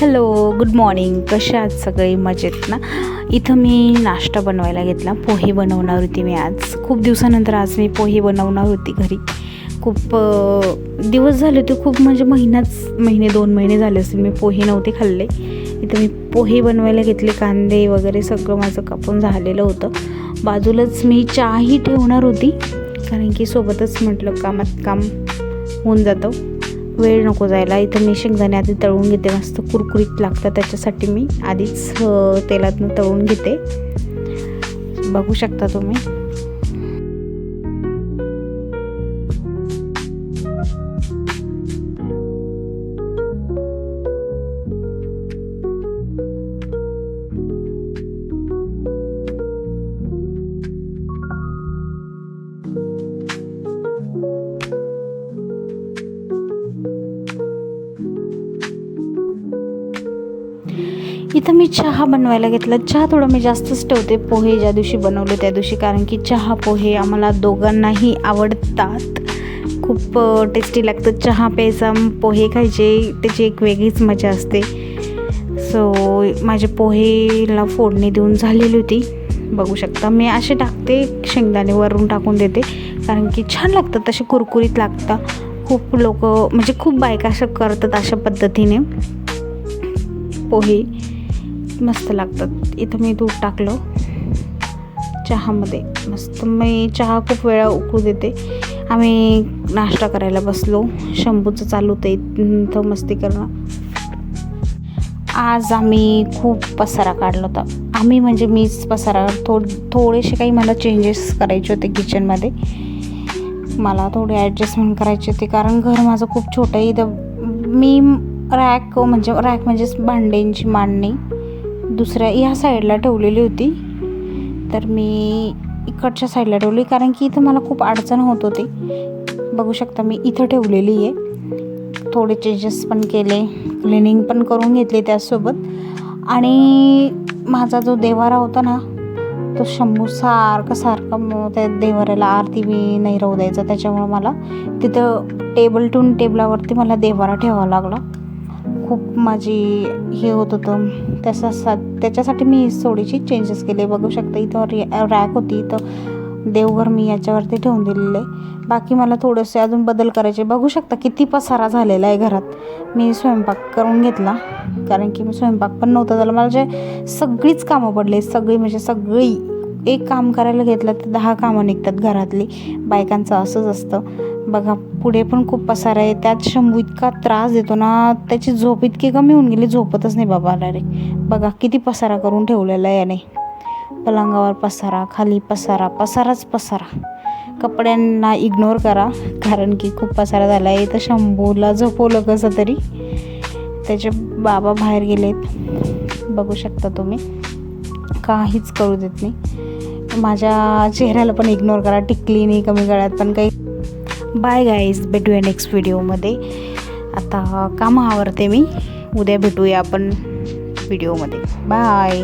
Hello, good morning. कशा आहात सगळे? मजेत ना? इथं मी नाश्ता बनवायला घेतला. पोहे बनवणार होती मी आज. खूप दिवसानंतर आज मी पोहे बनवणार होती घरी. खूप दिवस झाले होते, खूप म्हणजे महिने 2 महिने झाले असतील मी पोहे नव्हते खाल्ले. इथं मी पोहे बनवायला घेतले. कांदे वगैरे सगळं माझं कापून झालेलं होतं. बाजूलाच मी चहाही ठेवणार होती, कारण की सोबतच म्हटलं कामात काम होऊन जातं, वेळ नको जायला. इथं मी शेंगदाणे आधी तळून घेते, मस्त कुरकुरीत लागतं त्याच्यासाठी मी आधीच तेलातनं तळून घेते. बघू शकता तुम्ही. इथं मी चहा बनवायला घेतला. चहा थोडं मी जास्तच ठेवते पोहे ज्या दिवशी बनवले त्या दिवशी, कारण की चहा पोहे आम्हाला दोघांनाही आवडतात. खूप टेस्टी लागतं चहा प्यायचा, पोहे खायचे त्याची एक वेगळीच मजा असते. सो माझे पोहेला फोडणी देऊन झालेली होती. बघू शकता मी असे टाकते, शेंगदाणे वरून टाकून देते, कारण की छान लागतात, तसे कुरकुरीत लागतात. खूप लोक म्हणजे खूप बायका अशा करतात, अशा पद्धतीने पोहे मस्त लागतात. इथं मी दूध टाकलं चहामध्ये. मस्त मी चहा खूप वेळा उकळू देते. आम्ही नाश्ता करायला बसलो. शंभूचं चालू होतं इथं मस्ती करणं. आज आम्ही खूप पसारा काढला होता. आम्ही म्हणजे मीच पसारा, थोडेसे काही मला चेंजेस करायचे होते किचनमध्ये. मला थोडे ॲडजस्टमेंट करायचे होते, कारण घर माझं खूप छोटं आहे. इथं मी रॅक म्हणजे भांड्यांची मांडणी दुसऱ्या ह्या साईडला ठेवलेली होती, तर मी इकडच्या साईडला ठेवली, कारण की इथं मला खूप अडचण होत होती. बघू शकता मी इथं ठेवलेली आहे. थोडे चेंजेस पण केले, क्लिनिंग पण करून घेतली त्यासोबत. आणि माझा जो देवारा होता ना, तो शंभू सारखं त्या देवाऱ्याला आरती बी नाही राहू द्यायचा. त्याच्यामुळं मला तिथं टेबलावरती मला देवारा ठेवावा लागला. खूप माझी हे होत होतं, त्याच्यासाठी मी थोडीशी चेंजेस केले. बघू शकता इथं रॅक होती, इथं देवघर मी याच्यावरती ठेवून दिलेलं आहे. बाकी मला थोडेसे अजून बदल करायचे. बघू शकता किती पसारा झालेला आहे घरात. मी स्वयंपाक करून घेतला, कारण की मी स्वयंपाक पण नव्हतं झालं. मला जे सगळीच कामं पडले, सगळी एक काम करायला घेतलं तर 10 कामं निघतात घरातली. बायकांचं असंच असतं. बघा पुढे पण खूप पसारा आहे. त्यात शंभू इतका त्रास देतो ना, त्याची झोप इतकी कमी होऊन गेली, झोपतच नाही बाबा डायरेक्ट. बघा किती पसारा करून ठेवलेला आहे याने. पलंगावर पसारा, खाली पसाराच पसारा. कपड्यांना इग्नोर करा, कारण की खूप पसारा झाला आहे. तर शंभूला झोपवलं कसं तरी, त्याचे बाबा बाहेर गेलेत. बघू शकता तुम्ही, काहीच करू देत नाही. माझ्या चेहऱ्याला पण इग्नोर करा, टिकली नाही कमी गळ्यात पण काही. बाय गाईज, भेटूया नेक्स्ट व्हिडिओमध्ये. आता कामं आवरते मी. उद्या भेटूया आपण व्हिडिओमध्ये. बाय.